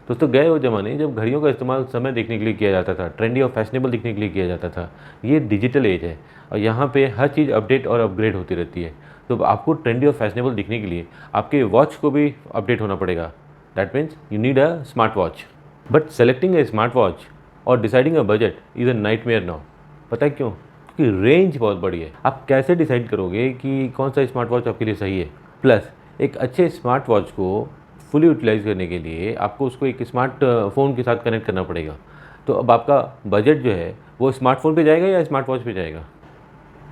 दोस्तों गए वो ज़माने जब घड़ियों का इस्तेमाल समय देखने के लिए किया जाता था, ट्रेंडी और फैशनेबल दिखने के लिए किया जाता था। ये डिजिटल एज है और यहाँ पे हर चीज़ अपडेट और अपग्रेड होती रहती है। तो आपको ट्रेंडी और फैशनेबल दिखने के लिए आपके वॉच को भी अपडेट होना पड़ेगा। That means you need a smart watch. But selecting a smart watch और deciding a budget is a nightmare now. पता है क्यों? क्योंकि रेंज बहुत बड़ी है। आप कैसे डिसाइड करोगे कि कौन सा स्मार्ट वॉच आपके लिए सही है? प्लस एक अच्छे स्मार्ट वॉच को फुली यूटिलाइज़ करने के लिए आपको उसको एक स्मार्ट फ़ोन के साथ कनेक्ट करना पड़ेगा। तो अब आपका बजट जो है वो स्मार्टफ़ोन पे जाएगा या स्मार्ट वॉच पे जाएगा?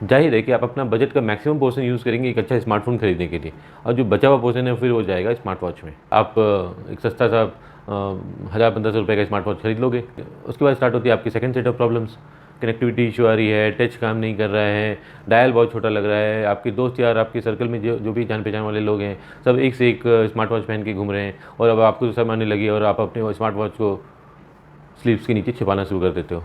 ज़ाहिर है कि आप अपना बजट का मैक्सिमम पोर्शन यूज़ करेंगे एक अच्छा स्मार्टफ़ोन खरीदने के लिए और जो बचा हुआ पोर्शन है फिर वो जाएगा स्मार्ट वॉच में। आप एक सस्ता सा 1000-1500 रुपये का स्मार्ट वॉच खरीद लोगे। उसके बाद स्टार्ट होती है आपकी second set of problems. Connectivity issue आ रही है, टच काम नहीं कर रहा है, डायल बहुत छोटा लग रहा है, आपके दोस्त यार आपके सर्कल में जो जो भी जान पहचान वाले लोग हैं सब एक से एक स्मार्ट वॉच पहन के घूम रहे हैं और अब आपको शर्म आने लगी और आप अपने स्मार्ट वॉच को स्लीव्स के नीचे छिपाना शुरू कर देते हो।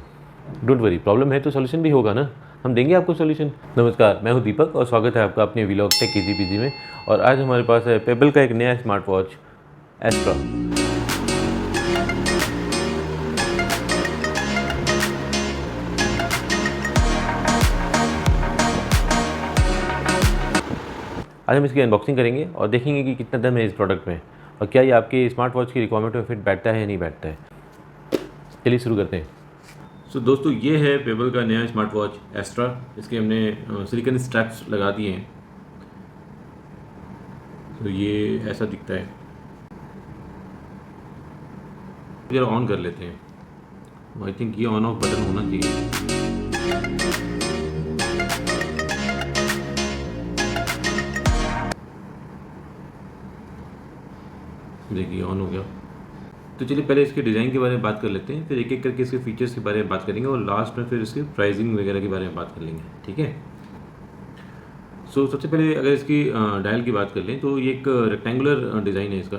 डोंट वरी, प्रॉब्लम है तो सोल्यूशन भी होगा ना, हम देंगे आपको सोल्यूशन। नमस्कार, मैं हूं दीपक और स्वागत है आपका अपने व्लॉग टेक इजी पीजी में। और आज हमारे पास है पेबल का एक नया स्मार्ट वॉच एस्ट्रा। आज हम इसकी अनबॉक्सिंग करेंगे और देखेंगे कि कितना दम है इस प्रोडक्ट में और क्या ये आपके स्मार्ट वॉच की रिक्वायरमेंट में फिट बैठता है या नहीं बैठता है। चलिए शुरू करते हैं। दोस्तों ये है पेबल का नया स्मार्ट वॉच एस्ट्रा। इसके हमने सिलिकॉन स्ट्रैप्स लगा दिए हैं। तो ये ऐसा दिखता है। जरा ऑन कर लेते हैं। आई थिंक ये ऑन ऑफ बटन होना चाहिए। देखिए ऑन हो गया। तो चलिए पहले इसके डिज़ाइन के बारे में बात कर लेते हैं, फिर एक एक करके इसके फीचर्स के बारे में बात करेंगे और लास्ट में फिर इसकी प्राइसिंग वगैरह के बारे में बात कर लेंगे, ठीक है। सबसे पहले अगर इसकी डायल की बात कर लें तो ये एक रेक्टेंगुलर डिज़ाइन है इसका।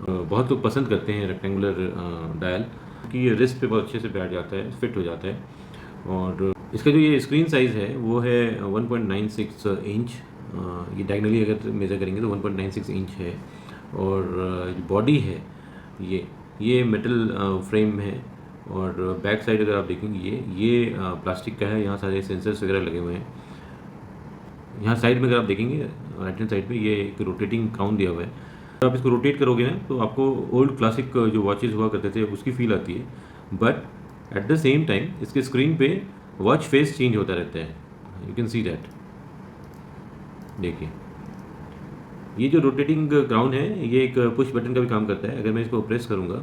बहुत लोग पसंद करते हैं रेक्टेंगुलर डायल कि ये रिस्ट पे बहुत अच्छे से बैठ जाता है, फिट हो जाता है। और इसका जो ये स्क्रीन साइज़ है वो है 1.96 इंच। ये डायगनली अगर मेज़र करेंगे तो 1.96 इंच है। और जो बॉडी है ये मेटल फ्रेम है। और बैक साइड अगर आप देखेंगे ये प्लास्टिक का है। यहाँ सारे सेंसर्स वगैरह लगे हुए हैं। यहाँ साइड में अगर आप देखेंगे राइट हैंड साइड पे ये एक रोटेटिंग क्राउन दिया हुआ है। तो आप इसको रोटेट करोगे ना तो आपको ओल्ड क्लासिक जो वॉचेस हुआ करते थे उसकी फील आती है। But at the same time इसके स्क्रीन पे वॉच फेस चेंज होता रहता है। You can see that. देखिए ये जो रोटेटिंग क्राउन है ये एक पुश बटन का भी काम करता है। अगर मैं इसको प्रेस करूँगा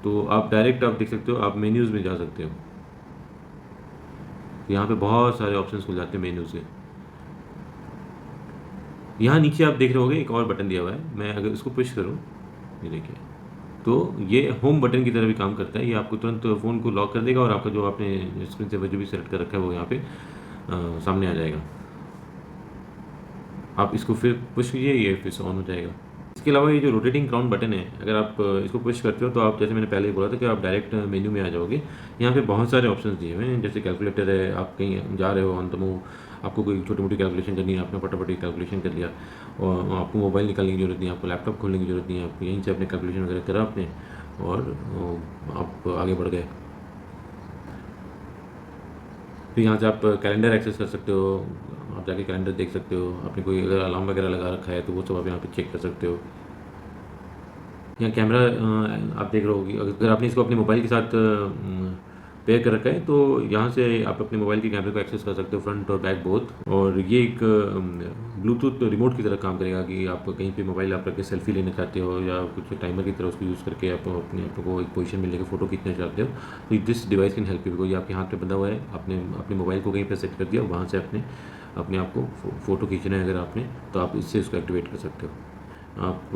तो आप डायरेक्ट आप देख सकते हो, आप मेन्यूज़ में जा सकते हो। यहाँ पे बहुत सारे ऑप्शंस खुल जाते हैं मेन्यूज़ के। यहाँ नीचे आप देख रहे होंगे एक और बटन दिया हुआ है। मैं अगर इसको पुश करूँ, ये देखिए, तो ये होम बटन की तरह भी काम करता है। ये आपको तुरंत फ़ोन को लॉक कर देगा और आपका जो आपने स्क्रीन से जो भी सेलेक्ट कर रखा है वो यहाँ पे सामने आ जाएगा। आप इसको फिर पुश कीजिए, ये फिर से ऑन हो जाएगा। इसके अलावा ये जो रोटेटिंग क्राउन बटन है, अगर आप इसको पुश करते हो तो आप, जैसे मैंने पहले ही बोला था, कि आप डायरेक्ट मेन्यू में आ जाओगे। यहाँ पे बहुत सारे ऑप्शंस दिए हुए हैं, जैसे कैलकुलेटर है। आप कहीं जा रहे हो ऑन द मूव, आपको कोई छोटी मोटी कैलकुलेशन करनी है, आपने फटाफट कैलकुलेशन कर लिया और आपको मोबाइल निकालने की ज़रूरत नहीं है, आपको लैपटॉप खोलने की ज़रूरत नहीं है। आपको यहीं से अपने कैलकुलेशन वगैरह करा आपने और आप आगे बढ़ गए। फिर यहाँ से आप कैलेंडर एक्सेस कर सकते हो। आप जाके कैलेंडर देख सकते हो। आपने कोई अगर अलार्म वगैरह लगा रखा है तो वो सब आप यहाँ पे चेक कर सकते हो। यहाँ कैमरा आप देख रहे होगी। अगर आपने इसको अपने मोबाइल के साथ पेयर कर रखा है तो यहाँ से आप अपने मोबाइल के कैमरे को एक्सेस कर सकते हो, फ्रंट और बैक बोथ। और ये एक ब्लूटूथ रिमोट की तरह काम करेगा कि आप कहीं पे मोबाइल आप रख के सेल्फी लेना चाहते हो या कुछ टाइमर की तरह उसको यूज़ करके आप अपने आप को एक पोजीशन में लेकर फ़ोटो खींचना चाहते हो तो this device can help you. ये आपके हाथ पे बंधा हुआ है, आपने अपने मोबाइल को कहीं पर सेट कर दिया, वहाँ से अपने आप को फ़ोटो खींचना है अगर आपने, तो आप इससे उसको एक्टिवेट कर सकते हो। आप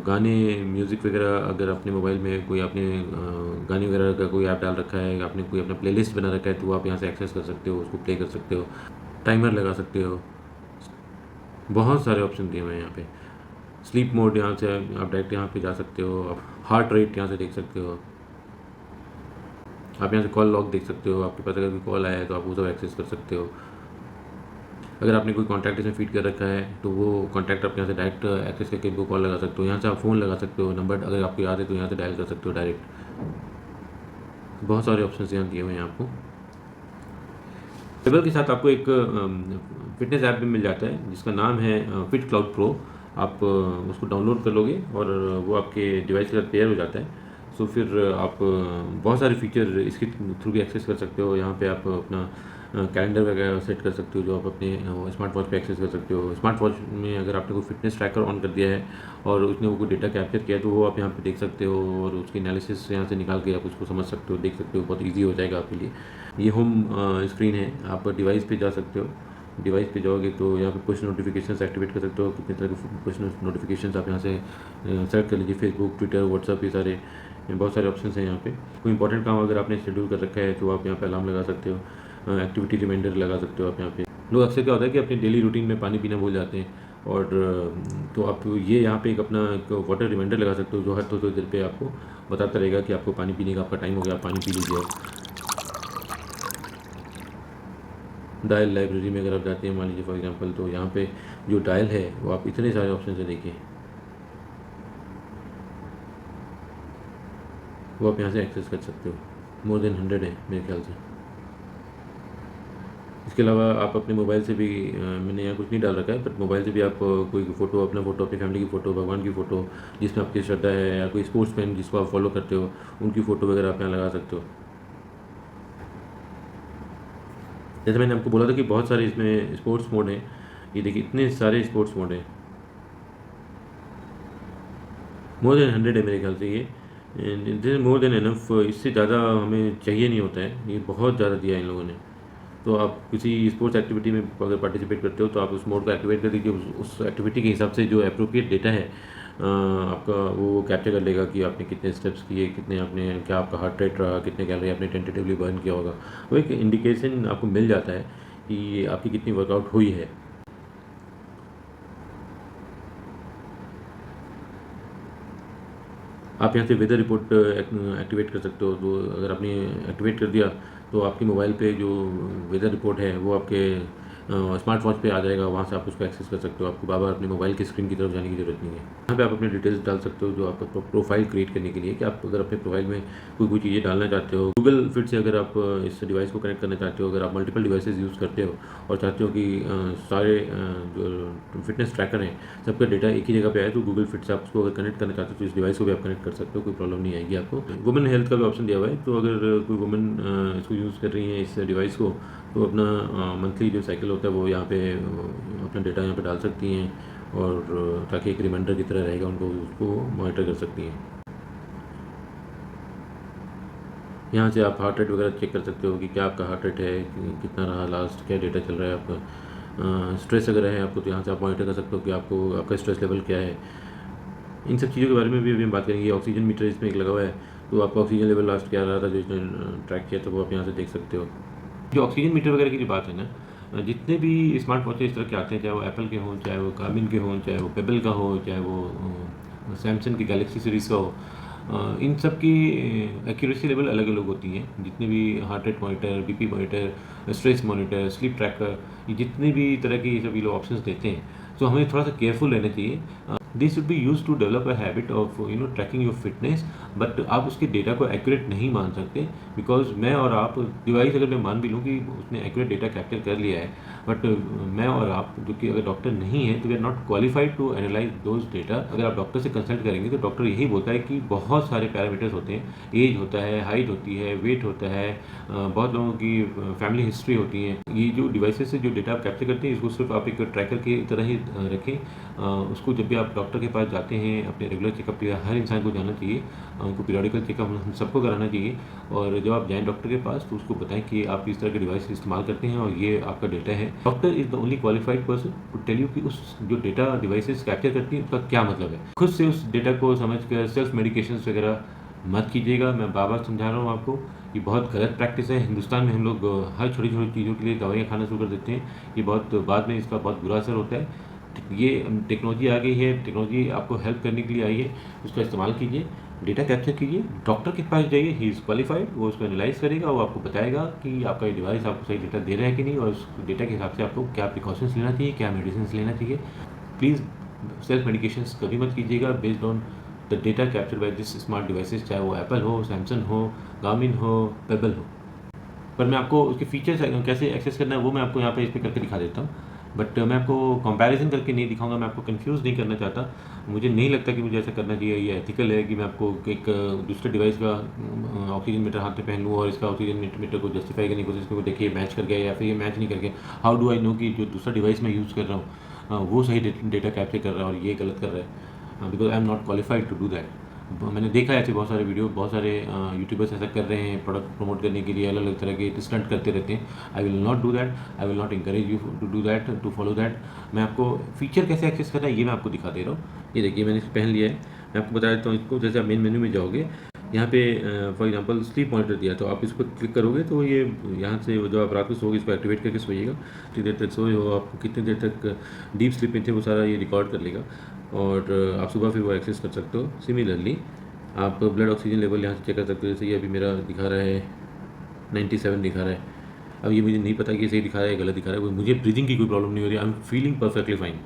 गाने, म्यूज़िक वगैरह, अगर अपने मोबाइल में कोई आपने गाने वगैरह का कोई ऐप डाल रखा है, आपने कोई अपना प्लेलिस्ट बना रखा है तो आप यहाँ से एक्सेस कर सकते हो, उसको प्ले कर सकते हो, टाइमर लगा सकते हो। बहुत सारे ऑप्शन दिए हुए हैं यहाँ पे। स्लीप मोड, यहाँ से आप डायरेक्ट यहाँ पे जा सकते हो। आप हार्ट रेट यहाँ से देख सकते हो। आप यहाँ से कॉल लॉग देख सकते हो। आपके पास अगर कोई कॉल आया है तो आप वो सब एक्सेस कर सकते हो। अगर आपने कोई कॉन्टैक्ट इसमें फ़ीड कर रखा है तो वो कॉन्टैक्ट आप यहाँ से डायरेक्ट एक्सेस करके इनको कॉल लगा सकते हो। यहाँ से आप फ़ोन लगा सकते हो, नंबर अगर आपको याद है तो यहाँ से डायल कर सकते हो डायरेक्ट। बहुत सारे ऑप्शंस यहाँ दिए हुए हैं आपको। पेबल के साथ आपको एक फ़िटनेस ऐप भी मिल जाता है जिसका नाम है फिट क्लाउड प्रो। आप उसको डाउनलोड कर लोगे और वो आपके डिवाइस के साथ पेयर हो जाता है। सो फिर आप बहुत सारे फीचर इसके थ्रू भी एक्सेस कर सकते हो। यहाँ पे आप अपना कैलेंडर वगैरह सेट कर सकते हो जो आप अपने स्मार्ट वॉच पे एक्सेस कर सकते हो। स्मार्ट वॉच में अगर आपने कोई फिटनेस ट्रैकर ऑन कर दिया है और उसने वो कोई डेटा कैप्चर किया है तो वो आप यहाँ पे देख सकते हो और उसकी एनालिसिस यहाँ से निकाल के आप उसको समझ सकते हो, देख सकते हो। बहुत ईजी हो जाएगा आपके लिए। ये होम स्क्रीन है। आप डिवाइस पे जा सकते हो। डिवाइस पे जाओगे तो यहाँ पे पुश नोटिफिकेशंस एक्टिवेट कर सकते हो। कितने तरह के पुश नोटिफिकेशंस आप यहाँ से सेलेक्ट कर लीजिए। फेसबुक, ट्विटर, व्हाट्सअप, ये सारे बहुत सारे ऑप्शंस हैं यहाँ पे। कोई इंपॉर्टेंट काम अगर आपने शेड्यूल कर रखा है तो आप यहाँ पे अलार्म लगा सकते हो। एक्टिविटी रिमाइंडर लगा सकते हो आप यहाँ पे। लोग अक्सर क्या होता है कि अपनी डेली रूटीन में पानी पीना भूल जाते हैं और तो आप ये यहाँ पे एक अपना एक वाटर रिमाइंडर लगा सकते हो जो हर थोड़ी देर पे आपको बताता रहेगा कि आपको पानी पीने का आपका टाइम हो गया, आप पानी पी लीजिए। डायल लाइब्रेरी में अगर आप जाते हैं मान लीजिए फॉर एग्जांपल, तो यहाँ पे जो डायल है वो आप इतने सारे ऑप्शन से देखिए, वो आप यहाँ से एक्सेस कर सकते हो। मोर देन 100 है मेरे ख्याल से। इसके अलावा आप अपने मोबाइल से भी मैंने यहाँ कुछ नहीं डाल रखा है, बट मोबाइल से भी आप कोई फ़ोटो, अपना फ़ोटो, अपनी फैमिली की फ़ोटो, भगवान की फ़ोटो जिसमें आपकी श्रद्धा है, या कोई स्पोर्ट्समैन जिसको आप फॉलो करते हो उनकी फ़ोटो वगैरह आप यहाँ लगा सकते हो। जैसे मैंने आपको बोला था कि बहुत सारे इसमें स्पोर्ट्स मोड हैं। ये देखिए इतने सारे स्पोर्ट्स मोड हैं, मोर देन 100 है मेरे ख्याल से ये। This is more than enough. इससे ज़्यादा हमें चाहिए नहीं होता है, ये बहुत ज़्यादा दिया है इन लोगों ने। तो आप किसी स्पोर्ट्स एक्टिविटी में अगर पार्टिसिपेट करते हो तो आप उस मोड को एक्टिवेट कर दीजिए। उस एक्टिविटी के हिसाब से जो एप्रोप्रिएट डेटा है आपका वो कैप्चर कर लेगा कि आपने कितने स्टेप्स किए, कितने आपने, क्या आपका हार्ट रेट रहा, कितने कैलोरी आपने टेंटेटिवली बर्न किया होगा। वो एक इंडिकेशन आपको मिल जाता है कि आपकी कितनी वर्कआउट हुई है। आप यहाँ से वेदर रिपोर्ट एक्टिवेट कर सकते हो। तो अगर आपने एक्टिवेट कर दिया तो आपके मोबाइल पे जो वेदर रिपोर्ट है वो आपके स्मार्ट वॉच पे आ जाएगा। वहाँ से आप उसको एक्सेस कर सकते हो। आपको बार बार अपने मोबाइल की स्क्रीन की तरफ जाने की ज़रूरत नहीं है। यहाँ पे आप अपने डिटेल्स डाल सकते हो जो आपका प्रोफाइल क्रिएट करने के लिए, कि आप अगर अपने प्रोफाइल में कोई चीज़ें डालना चाहते हो। गूगल फिट से अगर आप इस डिवाइस को कनेक्ट करना चाहते हो, अगर आप मल्टीपल डिवाइसेस यूज़ करते हो और चाहते हो कि सारे जो फिटनेस ट्रैकर हैं सबका डेटा एक ही जगह पे आए, तो गूगल फिट से आप उसको अगर कनेक्ट करना चाहते हो तो इस डिवाइस को भी आप कनेक्ट कर सकते हो, कोई प्रॉब्लम नहीं आएगी आपको। वुमेन हेल्थ का भी ऑप्शन दिया हुआ है। तो अगर कोई वुमेन इसको यूज़ कर रही है इस डिवाइस को, तो अपना मंथली जो साइकिल होता है वो यहाँ पे अपना डेटा यहाँ पे डाल सकती हैं और ताकि एक रिमाइंडर की तरह रहेगा उनको, उसको मॉनिटर कर सकती हैं। यहाँ से आप हार्ट रेट वगैरह चेक कर सकते हो कि क्या आपका हार्ट रेट है, कितना रहा लास्ट, क्या डेटा चल रहा है आपका। स्ट्रेस अगर है आपको तो यहाँ से आप मॉनिटर कर सकते हो कि आपको आपका स्ट्रेस लेवल क्या है। इन सब चीज़ों के बारे में भी अभी हम बात करेंगे। ऑक्सीजन मीटर इसमें एक लगा हुआ है, तो आपका ऑक्सीजन लेवल लास्ट क्या रहा था जो इसने ट्रैक किया, तो वो आप यहाँ से देख सकते हो। जो ऑक्सीजन मीटर वगैरह की जो बात है ना, जितने भी स्मार्ट वॉचेस इस तरह के आते हैं, चाहे वो एप्पल के हों, चाहे वो गार्मिन के हों, चाहे वो पेबल का हो, चाहे वो सैमसंग की गैलेक्सी सीरीज़ का हो, इन सब की एक्यूरेसी लेवल अलग अलग होती हैं। जितने भी heart rate monitor, BP monitor, stress monitor, sleep tracker, ये जितने भी तरह के ये सभी लोग ऑप्शंस देते हैं, तो हमें थोड़ा सा केयरफुल रहना चाहिए। This should be use to develop a habit of tracking your fitness, but आप उसके डेटा को एक्यूरेट नहीं मान सकते। बिकॉज मैं और आप, डिवाइस अगर मैं मान भी लूँ कि उसने एक्यूरेट डेटा कैप्चर कर लिया है, बट मैं और आप जो कि अगर डॉक्टर नहीं है तो we are not qualified to analyse those data. अगर आप डॉक्टर से कंसल्ट करेंगे तो डॉक्टर यही बोलता है कि बहुत सारे पैरामीटर्स होते हैं, एज होता है, हाइट होती है, वेट होता है, बहुत लोगों की फैमिली हिस्ट्री होती है। ये जो डिवाइसेस से जो डेटा आप कैप्चर करते हैं इसको सिर्फ आप एक ट्रैकर की तरह ही रखें। उसको जब भी आप डॉक्टर के पास जाते हैं अपने रेगुलर चेकअप के लिए, हर इंसान को जाना चाहिए, उनको पीरियडिकल चेकअप हम सबको कराना चाहिए। और जब आप जाएँ डॉक्टर के पास तो उसको बताएं कि आप इस तरह के डिवाइस इस्तेमाल करते हैं और ये आपका डेटा है। Doctor is the only qualified person to tell you कि उस जो डेटा डिवाइसेस कैप्चर करती है उसका क्या मतलब है। खुद से उस डेटा को समझ कर सेल्फ मेडिकेशंस वगैरह मत कीजिएगा। मैं बार बार समझा रहा हूँ आपको, ये बहुत गलत प्रैक्टिस है। हिंदुस्तान में हम लोग हर छोटी छोटी चीज़ों के लिए दवाइयाँ खाना शुरू कर देते हैं, ये बहुत बाद में इसका बहुत बुरा असर होता है। ये टेक्नोलॉजी आ गई है, टेक्नोलॉजी आपको हेल्प करने के लिए आई है, उसका इस्तेमाल कीजिए। डेटा कैप्चर कीजिए, डॉक्टर के पास जाइए, ही इज़ क्वालिफाइड, वो उसको एनालाइज करेगा, वो आपको बताएगा कि आपका ये डिवाइस आपको सही डेटा दे रहा है कि नहीं, और उस डेटा के हिसाब से आपको क्या प्रिकॉशंस लेना चाहिए, क्या मेडिसिन लेना चाहिए। प्लीज़ सेल्फ मेडिकेशंस कभी मत कीजिएगा based on the data capture by this smart devices, चाहे वो एप्पल हो, सैमसंग हो, गार्मिन हो, पेबल हो। पर मैं आपको उसके फीचर्स कैसे एक्सेस करना है वो मैं आपको यहाँ पे इस पर करके दिखा देता हूँ, बट मैं आपको कंपैरिजन करके नहीं दिखाऊंगा, मैं आपको कंफ्यूज नहीं करना चाहता। मुझे नहीं लगता कि मुझे ऐसा करना चाहिए, ये एथिकल है कि मैं आपको एक दूसरे डिवाइस का ऑक्सीजन मीटर हाथ में पहन लूँ और इसका ऑक्सीजन मीटर को जस्टिफाई करने की कोशिश करूँ, देखिए मैच कर गया या फिर ये मैच नहीं कर गया। हाउ डू आई नो कि जो दूसरा डिवाइस मैं यूज़ कर रहा हूँ वो सही डेटा कैप्चर कर रहा है और ये गलत कर रहा है, because I am not qualified to do that. मैंने देखा है ऐसे बहुत सारे वीडियो, बहुत सारे यूट्यूबर्स ऐसा कर रहे हैं, प्रोडक्ट प्रमोट करने के लिए अलग अलग तरह के स्टंट करते रहते हैं। I will not do that, I will not encourage you to do that, to follow that. मैं आपको फीचर कैसे एक्सेस करना है ये मैं आपको दिखा दे रहा हूँ। ये देखिए मैंने पहन लिया है, मैं आपको बता देता हूँ इसको। जैसे आप मेन मेन्यू में जाओगे, यहाँ पे फॉर एग्जांपल स्लीप मॉनिटर दिया, तो आप इस पर क्लिक करोगे तो ये यहाँ से जो आप रात को सोओगे इसको एक्टिवेट करके सोइएगा, कितनी देर तक सोए हो, आपको कितनी देर तक डीप स्लीप में थे, वो सारा ये रिकॉर्ड कर लेगा और आप सुबह फिर वो एक्सेस कर सकते हो। सिमिलरली आप ब्लड ऑक्सीजन लेवल यहाँ से चेक कर सकते हो। जैसे ये अभी मेरा दिखा रहा है 97 दिखा रहा है। अब ये मुझे नहीं पता कि सही दिखा रहा है गलत दिखा रहा है, मुझे ब्रीदिंग की कोई प्रॉब्लम नहीं हो रही, I am feeling perfectly fine.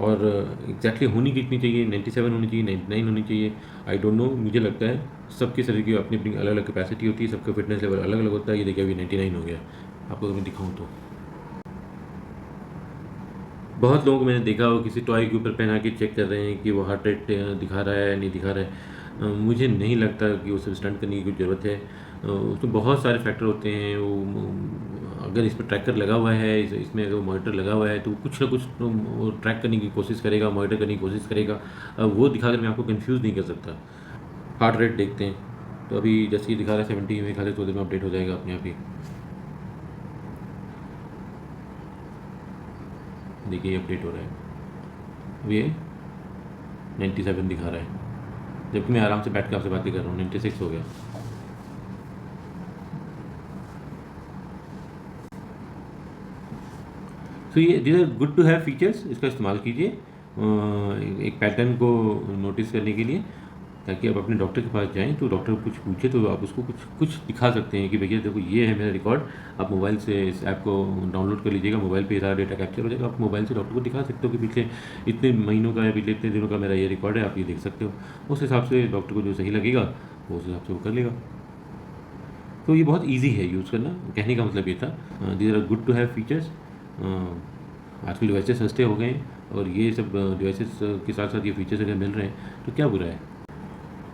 और एग्जैक्टली होनी कितनी चाहिए, 97 होनी चाहिए, 99 होनी चाहिए, आई डोंट नो। मुझे लगता है सबके शरीर की अपनी अपनी अलग अलग कैपेसिटी होती है, सबका फिटनेस लेवल अलग अलग होता है। ये देखिए अभी 99 हो गया, आपको अगर मैं दिखाऊँ तो। बहुत लोगों को मैंने देखा हो किसी टॉय के ऊपर पहना के चेक कर रहे हैं कि वो हार्ट रेट दिखा रहा है नहीं दिखा रहा है। मुझे नहीं लगता कि उसे स्टंट करने की कोई ज़रूरत है। उसमें बहुत सारे फैक्टर होते हैं। अगर इस पर ट्रैकर लगा हुआ है, इसमें अगर मॉनिटर लगा हुआ है तो कुछ ना कुछ वो ट्रैक करने की कोशिश करेगा, मॉनिटर करने की कोशिश करेगा। वो दिखाकर मैं आपको कंफ्यूज नहीं कर सकता। हार्ट रेट देखते हैं, तो अभी जैसे ये दिखा रहा है 70 में, खाली थोड़ी देर में अपडेट हो जाएगा अपने आप ही। देखिए ये अपडेट हो रहा है, अब ये 97 दिखा रहा है, जबकि मैं आराम से बैठ के आपसे बातें कर रहा हूँ। 96 हो गया। तो ये these are good to have features, इसका इस्तेमाल कीजिए एक पैटर्न को नोटिस करने के लिए, ताकि आप अपने डॉक्टर के पास जाएं तो डॉक्टर कुछ पूछे तो आप उसको कुछ कुछ दिखा सकते हैं कि भैया देखो ये है मेरा रिकॉर्ड। आप मोबाइल से इस ऐप को डाउनलोड कर लीजिएगा, मोबाइल पे सारा डेटा कैप्चर हो जाएगा। आप मोबाइल से डॉक्टर को दिखा सकते हो कि पिछले इतने महीनों का या पिछले इतने दिनों का मेरा ये रिकॉर्ड है, आप ये देख सकते हो। उस हिसाब से डॉक्टर को जो सही लगेगा वो उस हिसाब से वो कर लेगा। तो ये बहुत ईजी है यूज़ करना, कहने का मतलब ये था। These are good to have features. आजकल डिवाइसेस सस्ते हो गए हैं और ये सब डिवाइसेस के साथ साथ ये फीचर्स अगर मिल रहे हैं तो क्या बुरा है।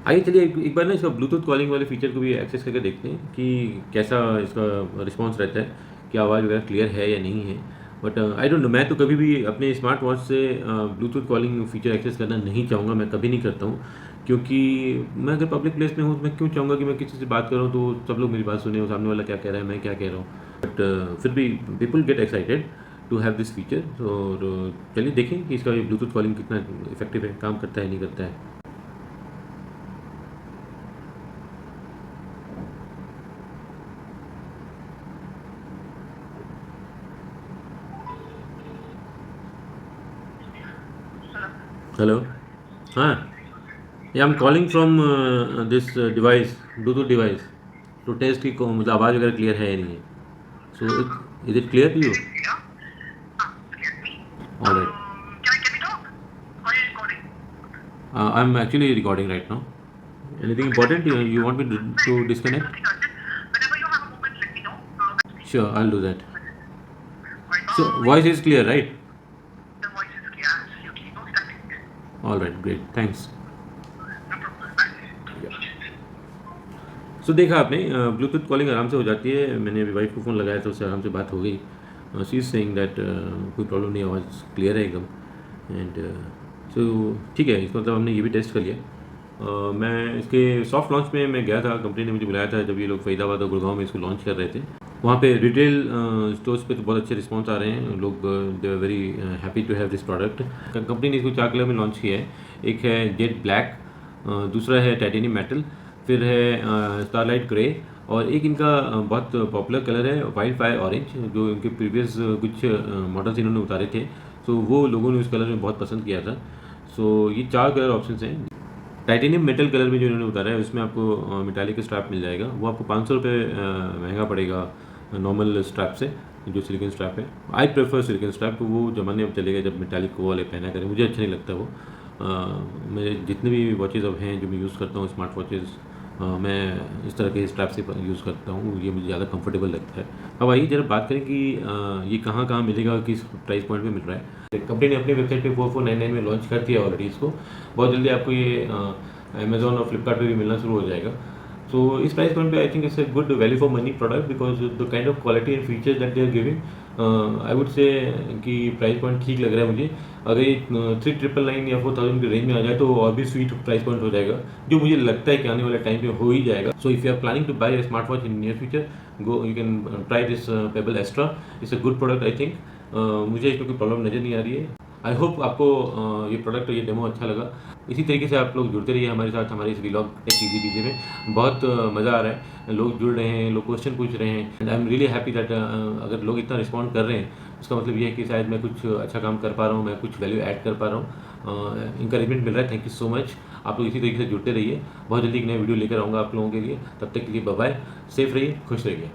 आइए चलिए एक बार ना इसका ब्लूटूथ कॉलिंग वाले फीचर को भी एक्सेस करके देखते हैं कि कैसा इसका रिस्पॉन्स रहता है, कि आवाज़ वगैरह क्लियर है या नहीं है। बट आई डोंट नो, मैं तो कभी भी अपने स्मार्ट वॉच से ब्लूटूथ कॉलिंग फीचर एक्सेस करना नहीं चाहूँगा, मैं कभी नहीं करता हूँ। क्योंकि मैं अगर पब्लिक प्लेस में हूँ तो मैं क्यों चाहूँगा कि मैं किसी से बात कर रहा हूँ तो सब लोग मेरी बात सुने, वो सामने वाला क्या कह रहा है, मैं क्या कह रहा हूँ। बट फिर भी people get excited to have this feature. और चलिए देखें कि इसका ये ब्लूटूथ कॉलिंग कितना इफेक्टिव है, काम करता है नहीं करता है। हेलो, हाँ, yeah I am calling from this device, Bluetooth device, to test की मतलब आवाज़ वगैरह क्लियर है या नहीं है। So is it clear to you? All right, I am actually recording right now. Anything important you want me to disconnect? Sure, I'll do that. So voice is clear, right? All right, great, thanks. सो देखा आपने, Bluetooth calling आराम से हो जाती है। मैंने अभी wife को फ़ोन लगाया तो उससे आराम से बात हो गई। शी इज़ सेइंग दैट कोई प्रॉब्लम नहीं, आवाज़ क्लियर है एकदम। एंड सो ठीक है, इसका मतलब हमने ये भी टेस्ट कर लिया। मैं इसके सॉफ्ट लॉन्च में मैं गया था, कंपनी ने मुझे बुलाया था जब ये लोग फरीदाबाद और गुड़गांव में इसको लॉन्च कर रहे थे। वहाँ पे रिटेल स्टोर्स पे तो बहुत अच्छे रिस्पॉन्स आ रहे हैं, लोग they are very happy to have this product. Company ने इसको 4 कलर में लॉन्च किया है। एक है जेट ब्लैक, दूसरा है टाइटेनियम मेटल, फिर है स्टारलाइट ग्रे, और एक इनका बहुत पॉपुलर कलर है वाइल्ड फायर ऑरेंज, जो इनके प्रीवियस कुछ मॉडल्स इन्होंने उतारे थे। सो वो लोगों ने उस कलर में बहुत पसंद किया था। सो ये 4 कलर ऑप्शन हैं। टाइटेनियम मेटल कलर में जो इन्होंने उतारा है उसमें आपको मेटालिक स्ट्रैप मिल जाएगा। वो आपको 500 रुपये महंगा पड़ेगा नॉर्मल स्ट्रैप से, जो सिलिकन स्ट्रैप है। आई प्रेफर सिलिकन स्ट्रैप, वो ज़माने अब चलेगा जब मेटालिक को वाले पहना करें, मुझे अच्छा नहीं लगता वो। मेरे जितने भी वॉचेज़ अब हैं जो मैं यूज़ करता हूँ स्मार्ट वॉचेज़, मैं इस तरह के स्ट्रैप से यूज़ करता हूँ, ये मुझे ज़्यादा कंफर्टेबल लगता है। अब आइए जरा बात करें कि ये कहाँ कहाँ मिलेगा, किस प्राइस पॉइंट पे मिल रहा है। कंपनी ने अपनी वेबसाइट पे 4499 में लॉन्च कर दिया ऑलरेडी इसको। बहुत जल्दी आपको ये अमेजोन और फ्लिपकार्ट पे भी मिलना शुरू हो जाएगा। सो इस प्राइस पॉइंट पे I think it's a good value for money product, because the kind of quality and features that they are giving, I would say कि प्राइस पॉइंट ठीक लग रहा है मुझे। अगर ये 3999 या 4000 की रेंज में आ जाए तो और भी स्वीट प्राइस पॉइंट हो जाएगा, जो मुझे लगता है कि आने वाले टाइम पे हो ही जाएगा। So if you are planning to buy a smart watch in near future, go you can try this Pebble extra. It's a good product I think. मुझे इसमें कोई प्रॉब्लम नज़र नहीं आ रही है। आई होप आपको ये प्रोडक्ट, ये डेमो अच्छा लगा। इसी तरीके से आप लोग जुड़ते रहिए हमारे साथ, हमारे इस व्लॉग टेक इजी बीजी में। बहुत मज़ा आ रहा है, लोग जुड़ रहे हैं, लोग क्वेश्चन पूछ रहे हैं, and I am really happy that अगर लोग इतना रिस्पॉन्ड कर रहे हैं, उसका मतलब ये है कि शायद मैं कुछ अच्छा काम कर पा रहा हूँ, मैं कुछ वैल्यू ऐड कर पा रहा हूँ, इंकरेजमेंट मिल रहा है। Thank you so much. आप लोग इसी तरीके से जुड़ते रहिए। बहुत जल्दी एक नई वीडियो लेकर आऊँगा आप लोगों के लिए। तब तक के लिए बाय बाय, सेफ रहिए, खुश रहिए।